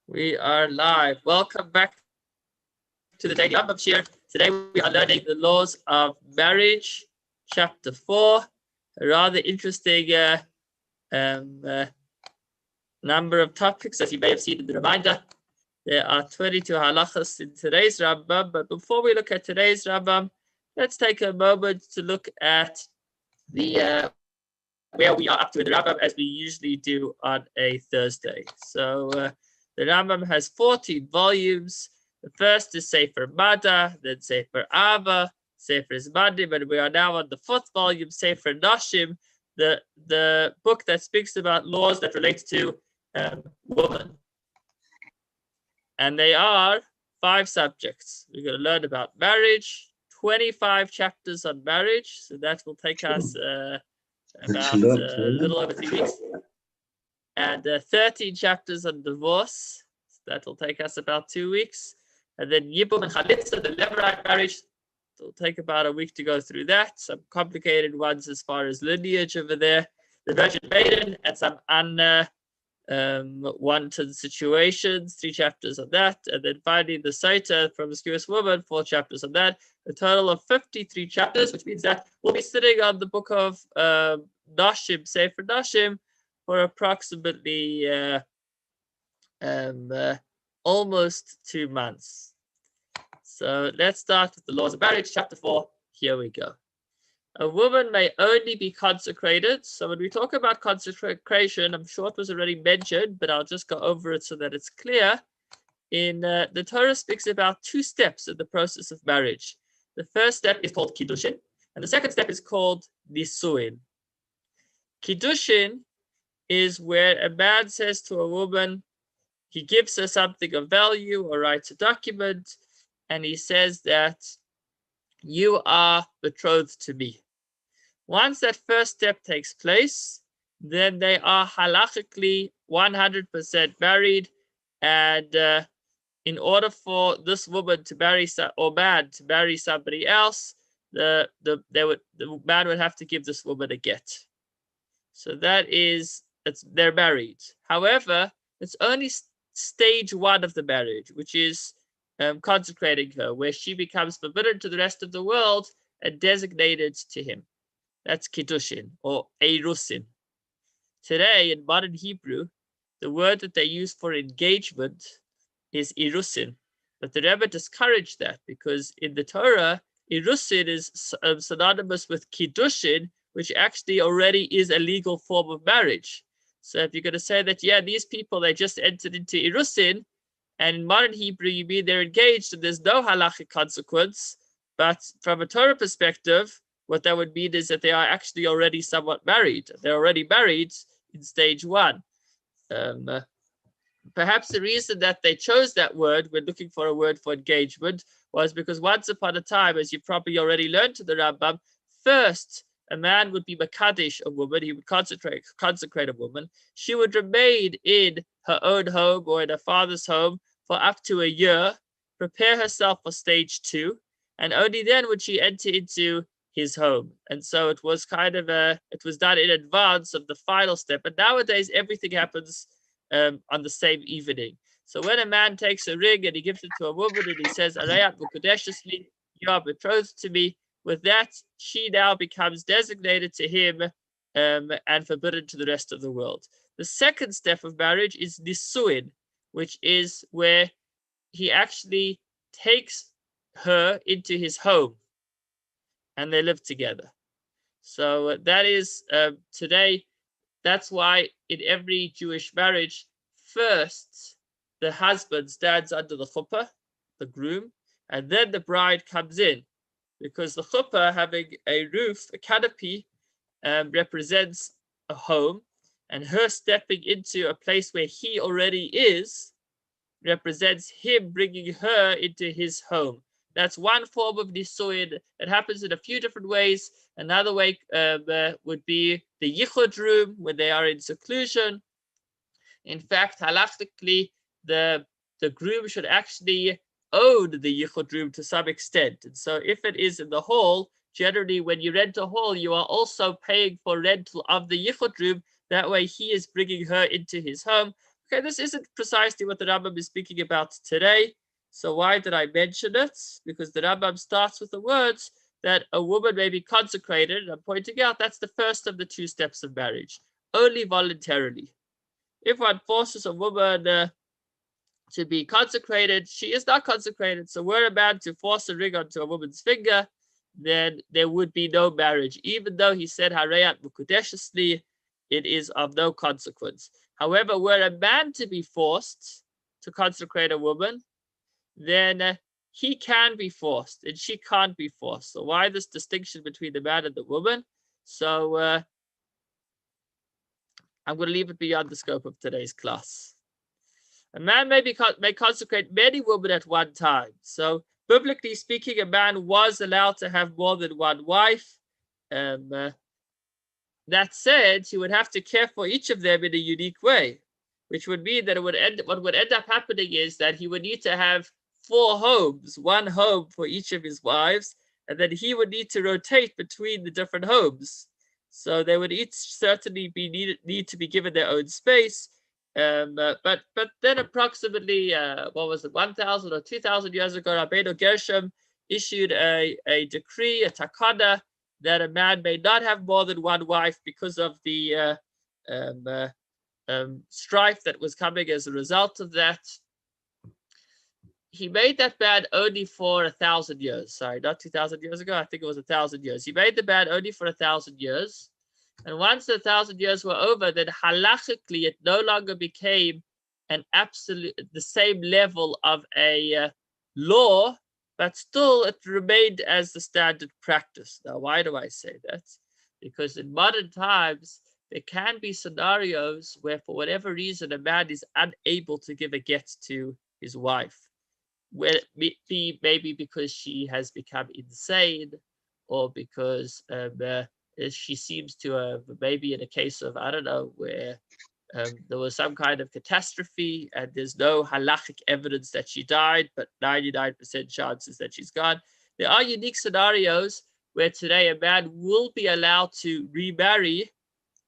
We are live. Welcome back to the Daily Rambam Shir. Today we are learning the laws of marriage, chapter 4. A rather interesting number of topics, as you may have seen in the reminder. There are 22 halachas in today's Rambam, but before we look at today's Rambam, let's take a moment to look at the where we are up to in the Rambam, as we usually do on a Thursday. So the Rambam has 14 volumes. The first is Sefer Mada, then Sefer Ava, Sefer Zmanim, and we are now on the 4th volume, Sefer Nashim, the book that speaks about laws that relate to women. And they are 5 subjects. We're going to learn about marriage, 25 chapters on marriage, so that will take us about a little over 3 weeks, and 13 chapters on divorce. So that will take us about 2 weeks, and then Yibum and Chalitza, the Levirate marriage. It will take about a week to go through that. Some complicated ones as far as lineage over there. The Virgin Maiden and some unwanted situations, 3 chapters on that, and then finally the Saita, promiscuous woman, 4 chapters on that. A total of 53 chapters, which means that we'll be sitting on the book of Nashim, Sefer Nashim, for approximately almost 2 months. So let's start with the laws of marriage, chapter 4. Here we go. A woman may only be consecrated. So when we talk about consecration, I'm sure it was already mentioned, but I'll just go over it so that it's clear. In the Torah speaks about 2 steps in the process of marriage. The first step is called Kiddushin, and the second step is called Nisuin. Kiddushin is where a man says to a woman, he gives her something of value or writes a document, and he says that you are betrothed to me. Once that first step takes place, then they are halachically 100% married, and in order for this woman to marry or man to marry somebody else, the man would have to give this woman a get. So they're married. However, it's only stage 1 of the marriage, which is consecrating her, where she becomes forbidden to the rest of the world and designated to him. That's Kiddushin or Eirusin. Today, in modern Hebrew, the word that they use for engagement is Irusin. But the Rebbe discouraged that because in the Torah, Irusin is synonymous with Kiddushin, which actually already is a legal form of marriage. So if you're going to say that, yeah, these people, they just entered into Irusin, and in modern Hebrew, you mean they're engaged and there's no halachic consequence. But from a Torah perspective, what that would mean is that they are actually already somewhat married. They're already married in stage 1. Perhaps the reason that they chose that word, we're looking for a word for engagement, was because once upon a time, as you probably already learned to the Rambam, first a man would be Makadish a woman, he would consecrate a woman. She would remain in her own home or in her father's home for up to a year, prepare herself for stage 2, and only then would she enter into his home. And so it was it was done in advance of the final step. And nowadays everything happens on the same evening. So when a man takes a ring and he gives it to a woman and he says, Arayat Mukadeshesli, you are betrothed to me, with that, she now becomes designated to him and forbidden to the rest of the world. The second step of marriage is Nisuin, which is where he actually takes her into his home and they live together. So that is today, that's why in every Jewish marriage, first the husband stands under the chuppah, the groom, and then the bride comes in, because the chuppah, having a roof, a canopy, represents a home, and her stepping into a place where he already is represents him bringing her into his home. That's one form of nisuin. It happens in a few different ways. Another way would be the yichud room, when they are in seclusion. In fact, halachically, the groom should actually own the yichud room to some extent. And so if it is in the hall, generally when you rent a hall, you are also paying for rental of the yichud room. That way he is bringing her into his home. Okay, this isn't precisely what the Rambam is speaking about today. So why did I mention it? Because the Rambam starts with the words that a woman may be consecrated. And I'm pointing out that's the first of the two steps of marriage, only voluntarily. If one forces a woman to be consecrated, she is not consecrated. So were a man to force a ring onto a woman's finger, then there would be no marriage. Even though he said Harayat Mukudeshesli, it is of no consequence. However, were a man to be forced to consecrate a woman, then he can be forced and she can't be forced. So why this distinction between the man and the woman? So I'm going to leave it beyond the scope of today's class. A man may consecrate many women at one time. So biblically speaking, a man was allowed to have more than one wife. That said, he would have to care for each of them in a unique way, which would mean that what would end up happening is that he would need to have 4 homes, 1 home for each of his wives, and then he would need to rotate between the different homes. So they would each certainly need to be given their own space. But then approximately, 1,000 or 2,000 years ago, Rabbeinu Gershom issued a decree, a takana, that a man may not have more than 1 wife because of the strife that was coming as a result of that. He made that ban only for 1,000 years. Sorry, not 2,000 years ago. I think it was 1,000 years. He made the ban only for 1,000 years. And once the 1,000 years were over, then halachically it no longer became an absolute, the same level of a law, but still it remained as the standard practice. Now, why do I say that? Because in modern times, there can be scenarios where for whatever reason, a man is unable to give a get to his wife. Whether it be maybe because she has become insane, or because she seems to have, maybe in a case of, I don't know, where there was some kind of catastrophe and there's no halachic evidence that she died, but 99% chances that she's gone. There are unique scenarios where today a man will be allowed to remarry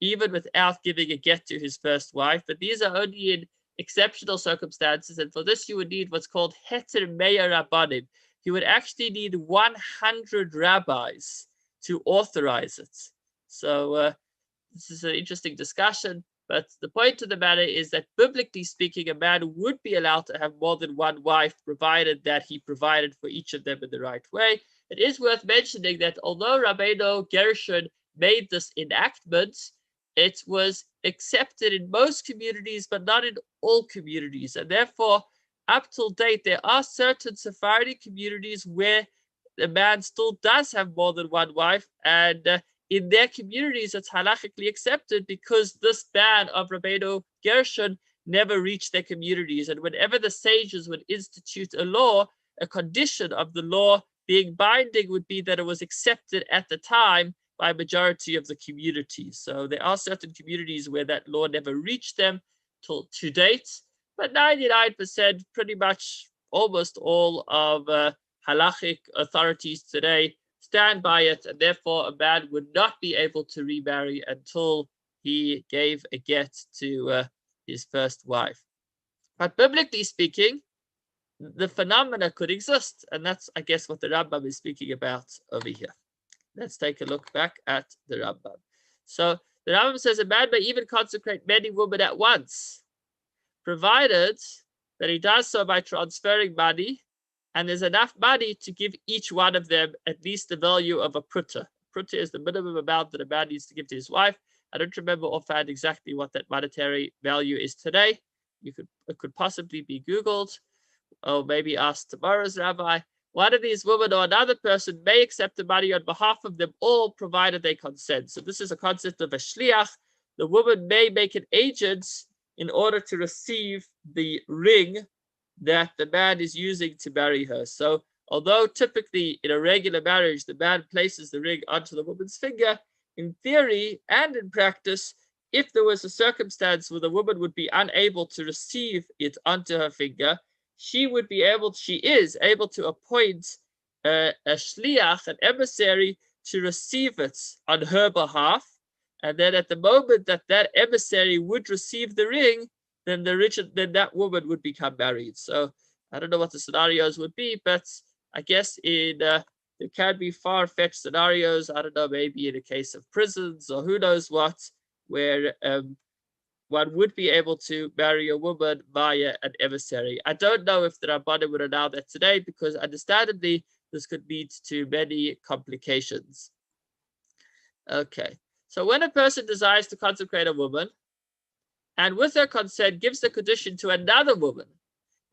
even without giving a get to his first wife, but these are only in exceptional circumstances, and for this you would need what's called heter meya rabbanim. You would actually need 100 rabbis to authorize it. So this is an interesting discussion, but the point of the matter is that biblically speaking, a man would be allowed to have more than 1 wife, provided that he provided for each of them in the right way. It is worth mentioning that although Rabbeinu Gershon made this enactment, it was accepted in most communities, but not in all communities. And therefore, up till date, there are certain Sephardi communities where the man still does have more than 1 wife. And in their communities, it's halachically accepted because this ban of Rabbeinu Gershon never reached their communities. And whenever the sages would institute a law, a condition of the law being binding would be that it was accepted at the time by majority of the community. So there are certain communities where that law never reached them to date, but 99%, pretty much almost all of halachic authorities today stand by it, and therefore a man would not be able to remarry until he gave a get to his first wife. But biblically speaking, the phenomena could exist, and that's, I guess, what the Rambam is speaking about over here. Let's take a look back at the Rambam. So the Rambam says a man may even consecrate many women at once, provided that he does so by transferring money, and there's enough money to give each one of them at least the value of a pruta. Pruta is the minimum amount that a man needs to give to his wife. I don't remember offhand exactly what that monetary value is today. It could possibly be Googled, or maybe ask tomorrow's rabbi. One of these women or another person may accept the money on behalf of them all, provided they consent. So this is a concept of a shliach. The woman may make an agent in order to receive the ring that the man is using to marry her. So although typically in a regular marriage, the man places the ring onto the woman's finger, in theory and in practice, if there was a circumstance where the woman would be unable to receive it onto her finger, she is able to appoint a shliach, an emissary, to receive it on her behalf. And then at the moment that that emissary would receive the ring, then that woman would become married. So I don't know what the scenarios would be, but I guess there can be far-fetched scenarios. I don't know, maybe in a case of prisons or who knows what, where one would be able to marry a woman via an emissary. I don't know if the Rabbanim would allow that today, because understandably this could lead to many complications. Okay, so when a person desires to consecrate a woman, and with her consent gives the condition to another woman,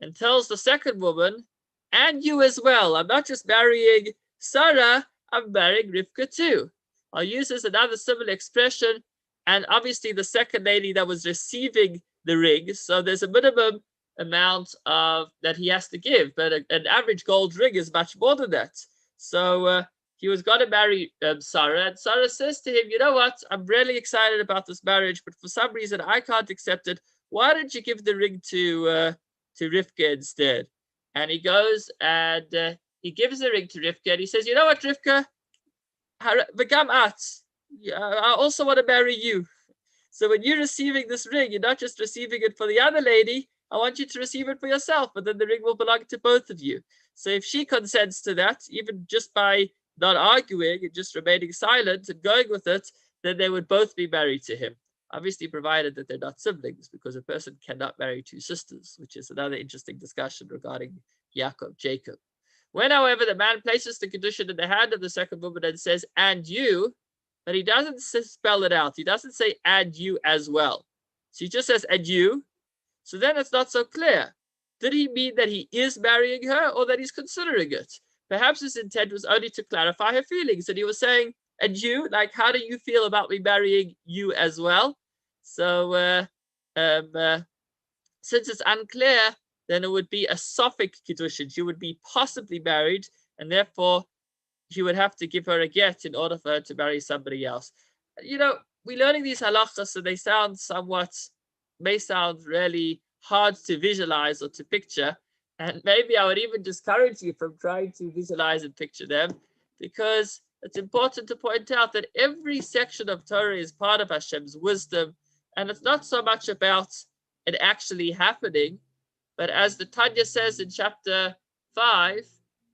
and tells the second woman, and you as well, I'm not just marrying Sarah, I'm marrying Rivka too. I'll use this another similar expression, and obviously the second lady that was receiving the ring, so there's a minimum amount of that he has to give, but an average gold ring is much more than that. So he was going to marry Sarah, and Sarah says to him, you know what, I'm really excited about this marriage, but for some reason I can't accept it. Why don't you give the ring to Rivka instead? And he goes and he gives the ring to Rivka, and he says, you know what, Rivka, I also want to marry you. So when you're receiving this ring, you're not just receiving it for the other lady, I want you to receive it for yourself, but then the ring will belong to both of you. So if she consents to that, even just by not arguing and just remaining silent and going with it, then they would both be married to him. Obviously, provided that they're not siblings, because a person cannot marry two sisters, which is another interesting discussion regarding Jacob. When, however, the man places the condition in the hand of the second woman and says, and you, but he doesn't spell it out. He doesn't say, and you as well. So he just says, and you. So then it's not so clear. Did he mean that he is marrying her, or that he's considering it? Perhaps his intent was only to clarify her feelings. And he was saying, and you, like, how do you feel about me marrying you as well? So since it's unclear, then it would be a Sophic Kiddushin. She would be possibly married, and therefore he would have to give her a get in order for her to marry somebody else. You know, we're learning these halachas, so they may sound really hard to visualize or to picture. And maybe I would even discourage you from trying to visualize and picture them, because it's important to point out that every section of Torah is part of Hashem's wisdom, and it's not so much about it actually happening, but as the Tanya says in chapter 5,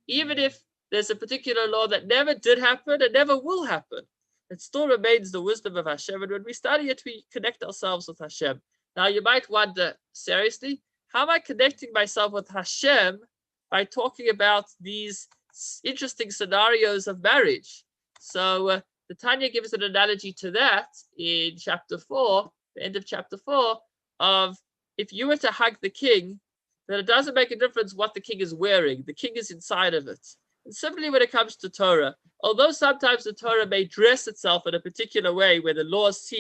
even if there's a particular law that never did happen and never will happen, it still remains the wisdom of Hashem. And when we study it, we connect ourselves with Hashem. Now, you might wonder, seriously, how am I connecting myself with Hashem by talking about these interesting scenarios of marriage? So the Tanya gives an analogy to that in chapter 4, the end of chapter 4, of if you were to hug the king, then it doesn't make a difference what the king is wearing. The king is inside of it. And similarly, when it comes to Torah, although sometimes the Torah may dress itself in a particular way where the laws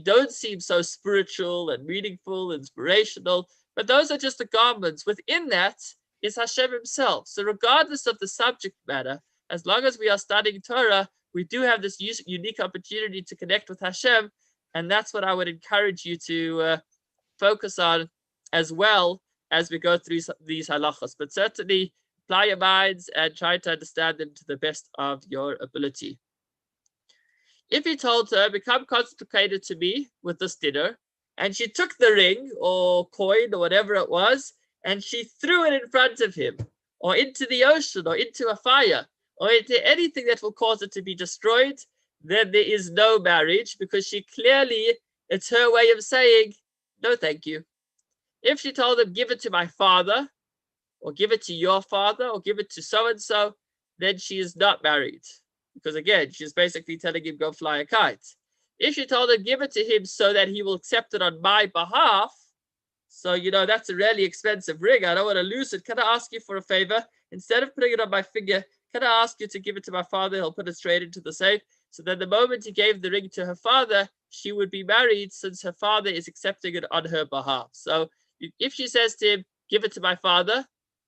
don't seem so spiritual and meaningful, inspirational, but those are just the garments. Within that is Hashem himself. So regardless of the subject matter, as long as we are studying Torah, we do have this unique opportunity to connect with Hashem, and that's what I would encourage you to focus on as well as we go through these halachas. But certainly apply your minds and try to understand them to the best of your ability. If he told her, become consecrated to me with this dinner, and she took the ring or coin or whatever it was, and she threw it in front of him, or into the ocean, or into a fire, or into anything that will cause it to be destroyed, then there is no marriage, because it's her way of saying, no, thank you. If she told him, give it to my father, or give it to your father, or give it to so-and-so, then she is not married. Because again, she's basically telling him, go fly a kite. If she told him, give it to him so that he will accept it on my behalf, so, that's a really expensive ring, I don't want to lose it. Can I ask you for a favor? Instead of putting it on my finger, can I ask you to give it to my father? He'll put it straight into the safe. So then the moment he gave the ring to her father, she would be married, since her father is accepting it on her behalf. So if she says to him, give it to my father,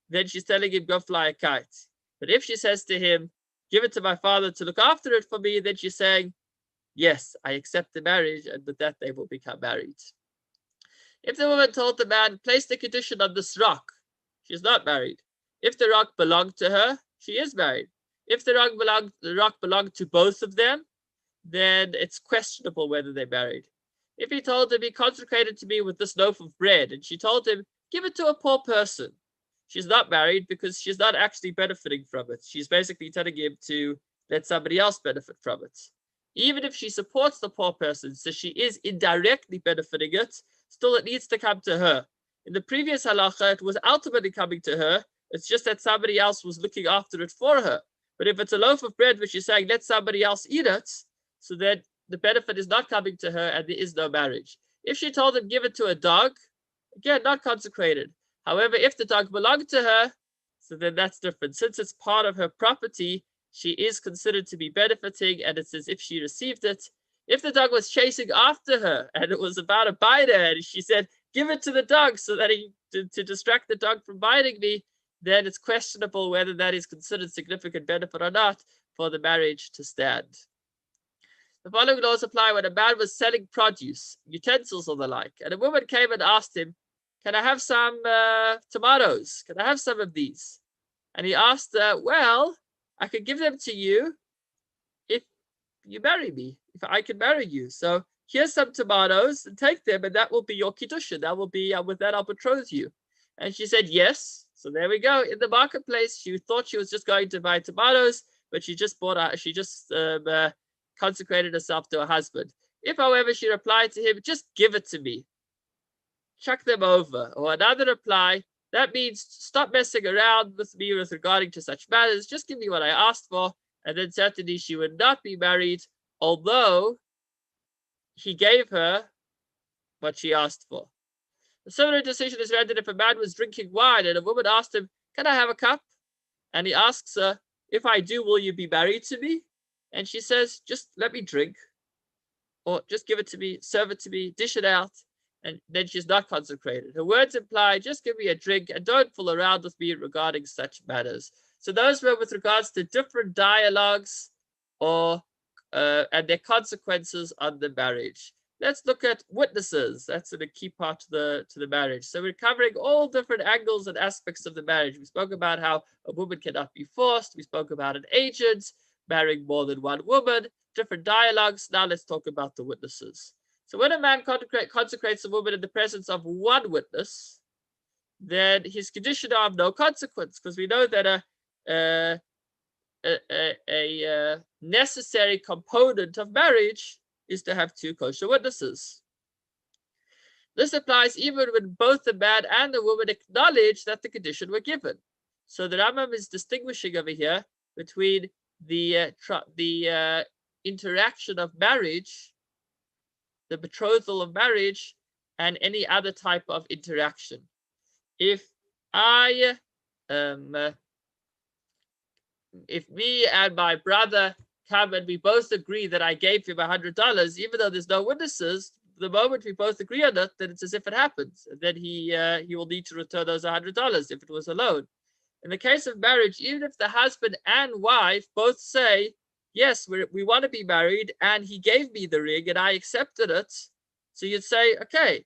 then she's telling him, go fly a kite. But if she says to him, give it to my father to look after it for me, then she's saying, yes, I accept the marriage, and with that they will become married. If the woman told the man, place the condition on this rock, she's not married. If the rock belonged to her, she is married. If the rock belonged to both of them, then it's questionable whether they're married. If he told her, be consecrated to me with this loaf of bread, and she told him, give it to a poor person, she's not married because she's not actually benefiting from it. She's basically telling him to let somebody else benefit from it. Even if she supports the poor person, so she is indirectly benefiting it, still it needs to come to her. In the previous halacha, it was ultimately coming to her. It's just that somebody else was looking after it for her. But if it's a loaf of bread which you're saying, let somebody else eat it, so that the benefit is not coming to her and there is no marriage. If she told him, give it to a dog, again, not consecrated. However, if the dog belonged to her, so then that's different. Since it's part of her property, she is considered to be benefiting, and it's as if she received it. If the dog was chasing after her and it was about to bite her, and she said, give it to the dog so that to distract the dog from biting me, then it's questionable whether that is considered significant benefit or not for the marriage to stand. The following laws apply when a man was selling produce, utensils or the like, and a woman came and asked him, can I have some tomatoes? Can I have some of these? And he asked her, well, I could give them to you if you marry me, if I can marry you. So here's some tomatoes and take them, and that will be your kiddushin. That will be, with that I'll betroth you. And she said, yes. So there we go. In the marketplace, she thought she was just going to buy tomatoes, but she just consecrated herself to her husband. If, however, she replied to him, just give it to me, chuck them over, or another reply, that means stop messing around with me with regarding to such matters, just give me what I asked for, and then certainly she would not be married, although he gave her what she asked for. A similar decision is rendered if a man was drinking wine and a woman asked him, can I have a cup? And he asks her, if I do, will you be married to me? And she says, just let me drink, or just give it to me, serve it to me, dish it out, and then she's not consecrated. Her words imply, just give me a drink and don't fool around with me regarding such matters. So those were with regards to different dialogues or and their consequences on the marriage. Let's look at witnesses. That's a key part to the marriage. So we're covering all different angles and aspects of the marriage. We spoke about how a woman cannot be forced. We spoke about an agent marrying more than one woman, different dialogues. Now let's talk about the witnesses. So when a man consecrates a woman in the presence of one witness, then his condition are of no consequence, because we know that a necessary component of marriage is to have two kosher witnesses. This applies even when both the man and the woman acknowledge that the condition were given. So the Rambam is distinguishing over here between the interaction of marriage, the betrothal of marriage, and any other type of interaction. If me and my brother come and we both agree that I gave him $100, even though there's no witnesses, the moment we both agree on it, then it's as if it happens. And then he will need to return those $100 if it was a loan. In the case of marriage, even if the husband and wife both say, yes, we want to be married, and he gave me the ring and I accepted it, so you'd say, okay,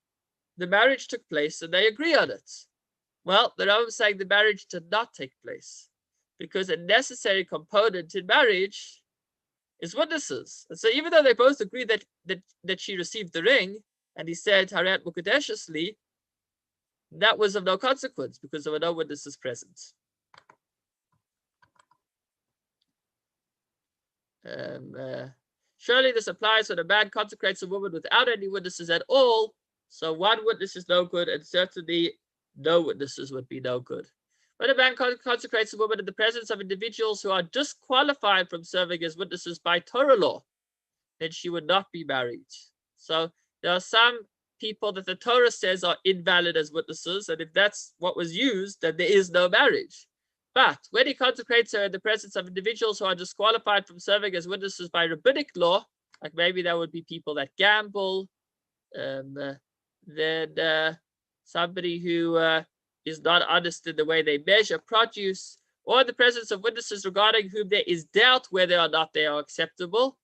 the marriage took place and they agree on it. Well, the Rambam is saying the marriage did not take place, because a necessary component in marriage is witnesses. And so even though they both agree that she received the ring, and he said, Harat Mukadeshusli, that was of no consequence because there were no witnesses present. Surely this applies when a man consecrates a woman without any witnesses at all. So one witness is no good, and certainly no witnesses would be no good. When a man consecrates a woman in the presence of individuals who are disqualified from serving as witnesses by Torah law, then she would not be married. So there are some people that the Torah says are invalid as witnesses, and if that's what was used, then there is no marriage. But when he consecrates her in the presence of individuals who are disqualified from serving as witnesses by rabbinic law, like maybe that would be people that gamble, then somebody who is not honest in the way they measure produce, or in the presence of witnesses regarding whom there is doubt whether or not they are acceptable,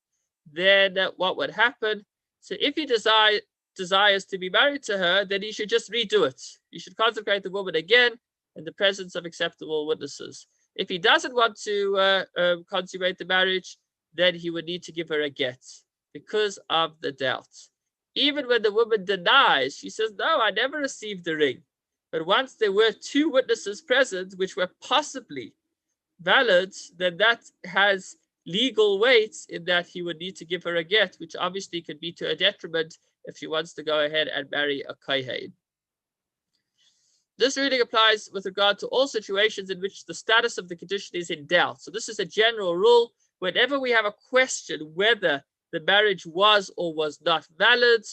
then what would happen? So if he desires to be married to her, then he should just redo it. He should consecrate the woman again in the presence of acceptable witnesses. If he doesn't want to consummate the marriage, then he would need to give her a get because of the doubt. even when the woman denies, she says, no, I never received the ring. But once there were two witnesses present, which were possibly valid, then that has legal weight in that he would need to give her a get, which obviously could be to a detriment if she wants to go ahead and marry a kohen. This ruling applies with regard to all situations in which the status of the condition is in doubt. So this is a general rule. Whenever we have a question whether the marriage was or was not valid,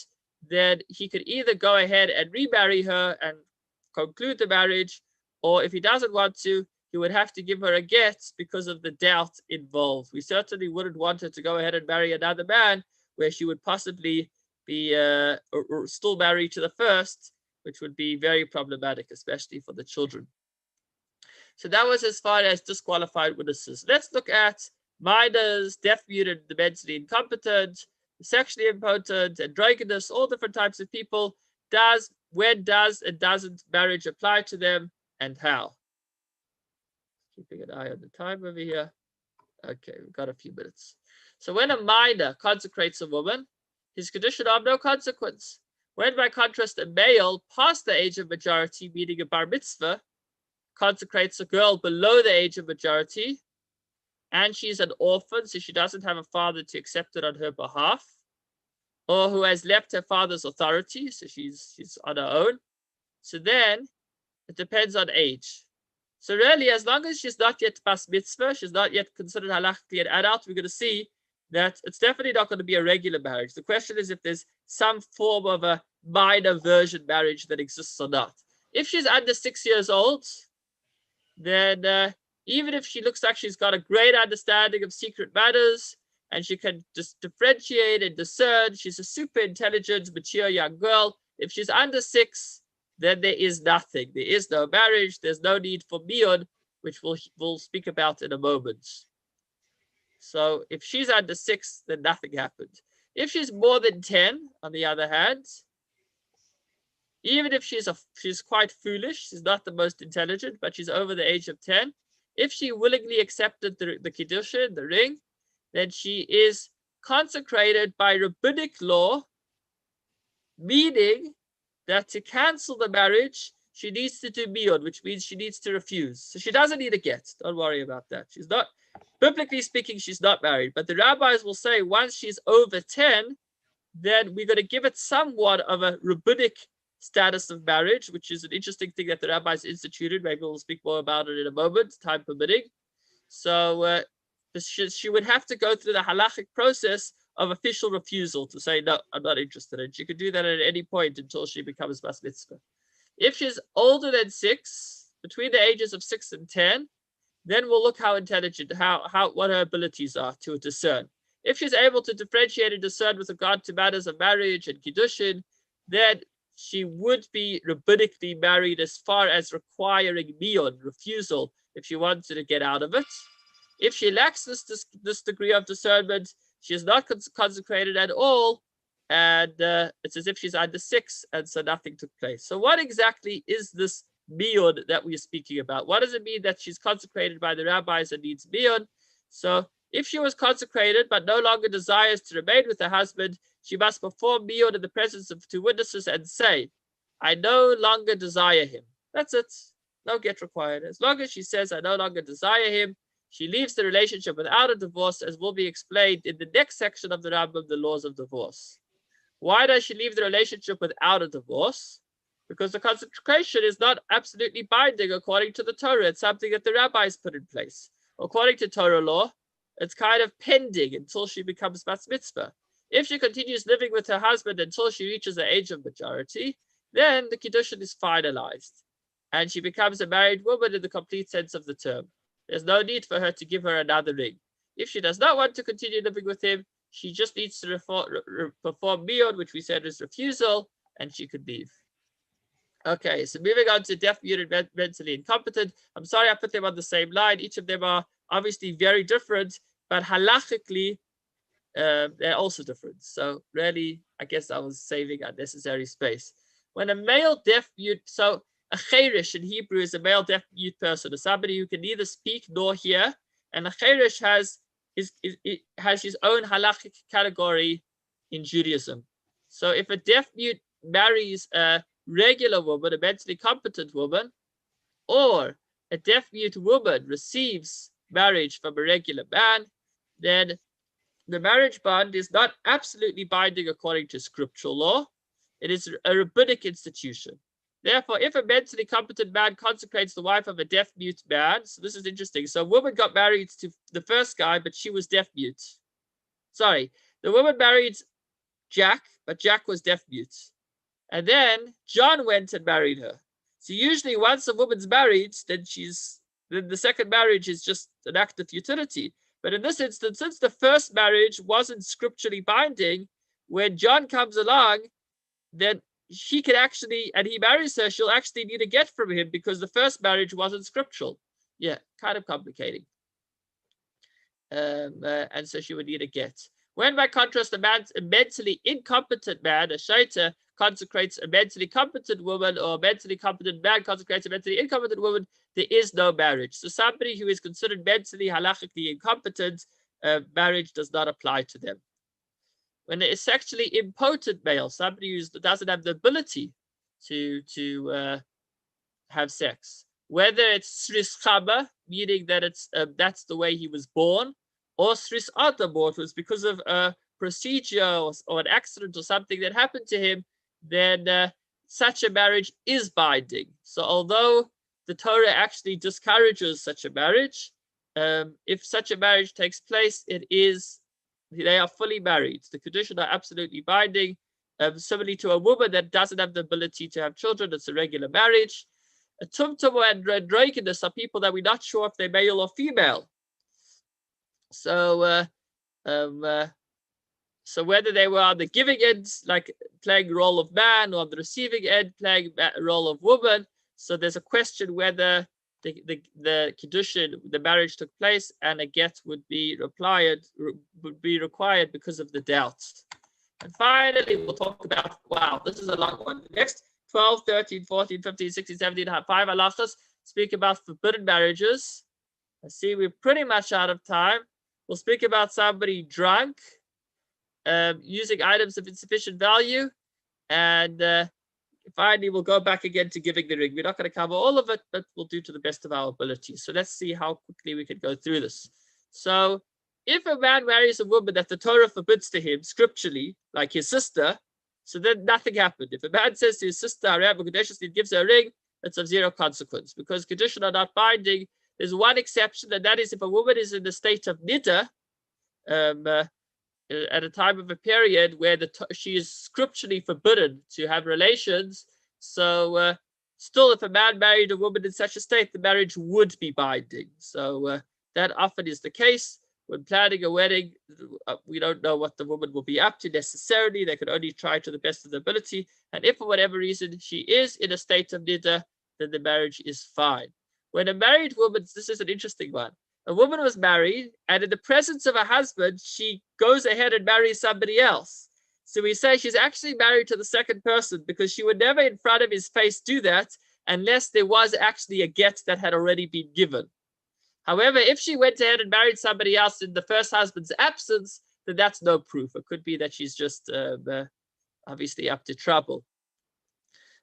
then he could either go ahead and remarry her and conclude the marriage, or if he doesn't want to, he would have to give her a get because of the doubt involved. We certainly wouldn't want her to go ahead and marry another man where she would possibly be or still married to the first, which would be very problematic, especially for the children. So that was as far as disqualified witnesses. Let's look at minors, deaf-muted, the mentally incompetent, sexually impotent, androgynous, all different types of people. When does and doesn't marriage apply to them, and how? Keeping an eye on the time over here. Okay, we've got a few minutes. So when a minor consecrates a woman, his condition of no consequence. When, by contrast, a male past the age of majority, meaning a bar mitzvah, consecrates a girl below the age of majority, and she's an orphan, so she doesn't have a father to accept it on her behalf, or who has left her father's authority, so she's on her own. So then it depends on age. So really, as long as she's not yet bas mitzvah, she's not yet considered halachically an adult, we're going to see that it's definitely not going to be a regular marriage. The question is if there's some form of a minor version marriage that exists or not. If she's under 6 years old, then even if she looks like she's got a great understanding of secret matters and she can just differentiate and discern, she's a super intelligent, mature young girl. If she's under 6, then there is nothing. There is no marriage. There's no need for miyun, which we'll speak about in a moment. So if she's under 6, then nothing happened. If she's more than 10, on the other hand, even if she's quite foolish, she's not the most intelligent, but she's over the age of 10, if she willingly accepted the kiddushin, the ring, then she is consecrated by rabbinic law, meaning that to cancel the marriage, she needs to do miyun, which means she needs to refuse. So she doesn't need a get. Don't worry about that. She's not, biblically speaking, she's not married. But the rabbis will say once she's over 10, then we're going to give it somewhat of a rabbinic status of marriage, which is an interesting thing that the rabbis instituted. Maybe we'll speak more about it in a moment, time permitting. So she would have to go through the halachic process of official refusal to say, no, I'm not interested. And she could do that at any point until she becomes bas mitzvah. If she's older than 6, between the ages of 6 and 10, then we'll look how intelligent, what her abilities are to discern. If she's able to differentiate and discern with regard to matters of marriage and kiddushin, then she would be rabbinically married as far as requiring miyun, refusal, if she wanted to get out of it. If she lacks this degree of discernment, she is not consecrated at all, and it's as if she's under 6, and so nothing took place. So what exactly is this miyun that we're speaking about? What does it mean that she's consecrated by the rabbis and needs miyun? So if she was consecrated but no longer desires to remain with her husband, she must perform miyun in the presence of 2 witnesses and say, I no longer desire him. That's it. No get required. As long as she says, I no longer desire him, she leaves the relationship without a divorce, as will be explained in the next section of the Rambam, the laws of divorce. Why does she leave the relationship without a divorce? Because the consecration is not absolutely binding according to the Torah. It's something that the rabbis put in place. According to Torah law, it's kind of pending until she becomes bas mitzvah. If she continues living with her husband until she reaches the age of majority, then the kiddushin is finalized, and she becomes a married woman in the complete sense of the term. There's no need for her to give her another ring. If she does not want to continue living with him, she just needs to perform miyun, which we said is refusal, and she could leave. Okay, so moving on to deaf, muted, mentally incompetent. I'm sorry I put them on the same line. Each of them are obviously very different, but halachically, they're also different. So really, I guess I was saving unnecessary space. When a male deaf mute, so a cherish in Hebrew is a male deaf mute person, or somebody who can neither speak nor hear, and a cherish has his own halachic category in Judaism. So if a deaf mute marries a regular woman, a mentally competent woman, or a deaf mute woman receives marriage from a regular man, then the marriage bond is not absolutely binding according to scriptural law. It is a rabbinic institution. Therefore, if a mentally competent man consecrates the wife of a deaf mute man, so this is interesting. So a woman got married to the first guy, but she was deaf mute. Sorry, the woman married Jack, but Jack was deaf mute. And then John went and married her. So usually once a woman's married, then the second marriage is just an act of futility. But in this instance, since the first marriage wasn't scripturally binding, when John comes along, then she can actually, and he marries her, she'll actually need a get from him because the first marriage wasn't scriptural. Yeah, kind of complicating. And so she would need a get. When, by contrast, a mentally incompetent man, a shaita, consecrates a mentally competent woman, or a mentally competent man consecrates a mentally incompetent woman, there is no marriage. So somebody who is considered mentally, halachically incompetent, marriage does not apply to them. When it is sexually impotent male, somebody who doesn't have the ability to have sex, whether it's sris chama, meaning that it's that's the way he was born, or sris ata mortis, because of a procedure or an accident or something that happened to him, then such a marriage is binding. So although the Torah actually discourages such a marriage, if such a marriage takes place, they are fully married. The conditions are absolutely binding. Similarly to a woman that doesn't have the ability to have children, it's a regular marriage. A tumtum and androgynous are people that we're not sure if they're male or female. So, so whether they were on the giving end, like playing the role of man, or on the receiving end, playing the role of woman. So there's a question whether the kiddushin, the marriage took place, and a get would be required because of the doubt. And finally, we'll talk about, wow, this is a long one. The next 12, 13, 14, 15, 16, 17, 5 halachas speak about forbidden marriages. I see we're pretty much out of time. We'll speak about somebody drunk, using items of insufficient value, and finally, we'll go back again to giving the ring. We're not going to cover all of it, but we'll do to the best of our ability. So let's see how quickly we can go through this. So if a man marries a woman that the Torah forbids to him scripturally, like his sister, so then nothing happened. If a man says to his sister, he gives her a ring, that's of zero consequence, because conditions are not binding. There's one exception, and that is if a woman is in the state of niddah, at a time of a period where she is scripturally forbidden to have relations. So still, if a man married a woman in such a state, the marriage would be binding. So that often is the case. When planning a wedding, we don't know what the woman will be up to necessarily. They can only try to the best of their ability. And if for whatever reason she is in a state of niddah, then the marriage is fine. When a married woman, this is an interesting one. A woman was married, and in the presence of her husband, she goes ahead and marries somebody else. So we say she's actually married to the second person, because she would never in front of his face do that unless there was actually a get that had already been given. However, if she went ahead and married somebody else in the first husband's absence, then that's no proof. It could be that she's just obviously up to trouble.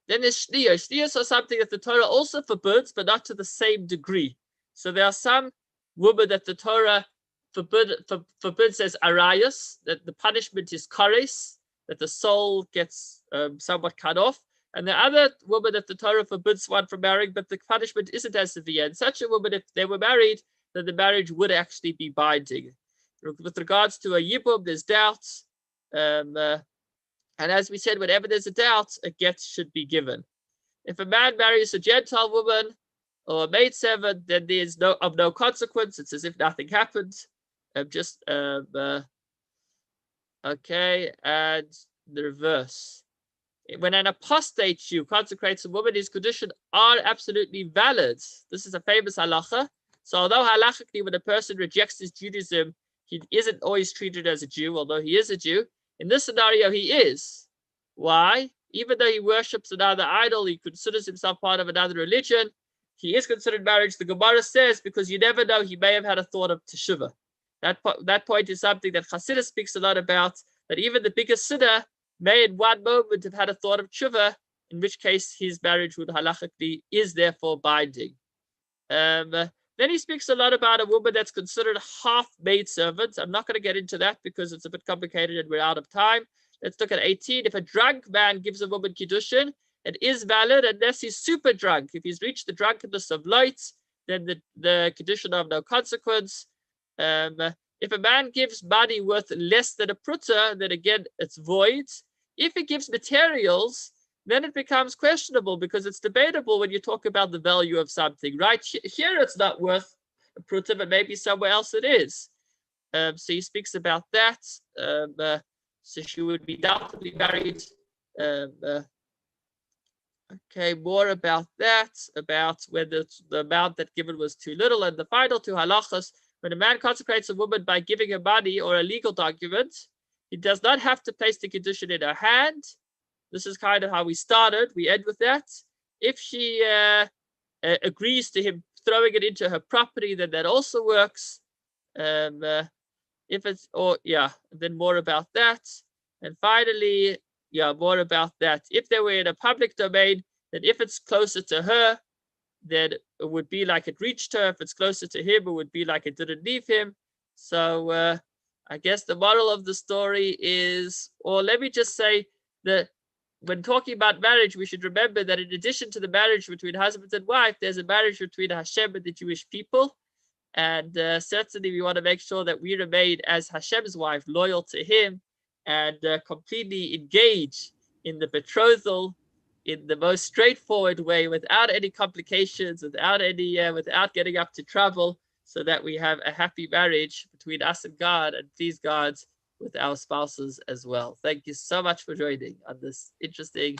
Then there's shniyos. Shniyos are something that the Torah also forbids, but not to the same degree. So there are some women that the Torah forbids as arayos, that the punishment is kares, that the soul gets somewhat cut off. And the other woman that the Torah forbids one from marrying, but the punishment isn't as severe. And such a woman, if they were married, then the marriage would actually be binding. With regards to a yibum, there's doubts. And as we said, whenever there's a doubt, a get should be given. If a man marries a Gentile woman or a maidservant, then there's of no consequence. It's as if nothing happened. Okay, and the reverse. When an apostate Jew consecrates a woman, his conditions are absolutely valid. This is a famous halacha. So although halachically, when a person rejects his Judaism, he isn't always treated as a Jew, although he is a Jew. In this scenario, he is. Why? Even though he worships another idol, he considers himself part of another religion, he is considered marriage. The Gemara says, because you never know, he may have had a thought of teshuvah. That point is something that Chassidus speaks a lot about, that even the biggest sinner may in one moment have had a thought of tshuva, in which case his marriage would halachically is therefore binding. Then he speaks a lot about a woman that's considered half maidservant. I'm not going to get into that because it's a bit complicated and we're out of time. Let's look at 18. If a drunk man gives a woman kiddushin, it is valid unless he's super drunk. If he's reached the drunkenness of lights, then the kiddushin of no consequence. If a man gives money worth less than a pruta, then again it's void. If he gives materials, then it becomes questionable because it's debatable when you talk about the value of something, right? Here it's not worth a pruta, but maybe somewhere else it is. So he speaks about that. So she would be doubtfully married. Okay, more about that, about whether the amount that given was too little. And the final two halachas, when a man consecrates a woman by giving her money or a legal document, he does not have to place the kiddushin in her hand. This is kind of how we started. We end with that. If she agrees to him throwing it into her property, then that also works. If it's, then more about that. And finally, more about that. If they were in a public domain, then if it's closer to her, then it would be like it reached her. If it's closer to him, it would be like it didn't leave him. So I guess the moral of the story is, or let me just say that when talking about marriage, we should remember that in addition to the marriage between husband and wife, there's a marriage between Hashem and the Jewish people. And certainly we want to make sure that we remain as Hashem's wife, loyal to him and completely engage in the betrothal in the most straightforward way, without any complications, without getting up to trouble, so that we have a happy marriage between us and God, and please God with our spouses as well. Thank you so much for joining on this interesting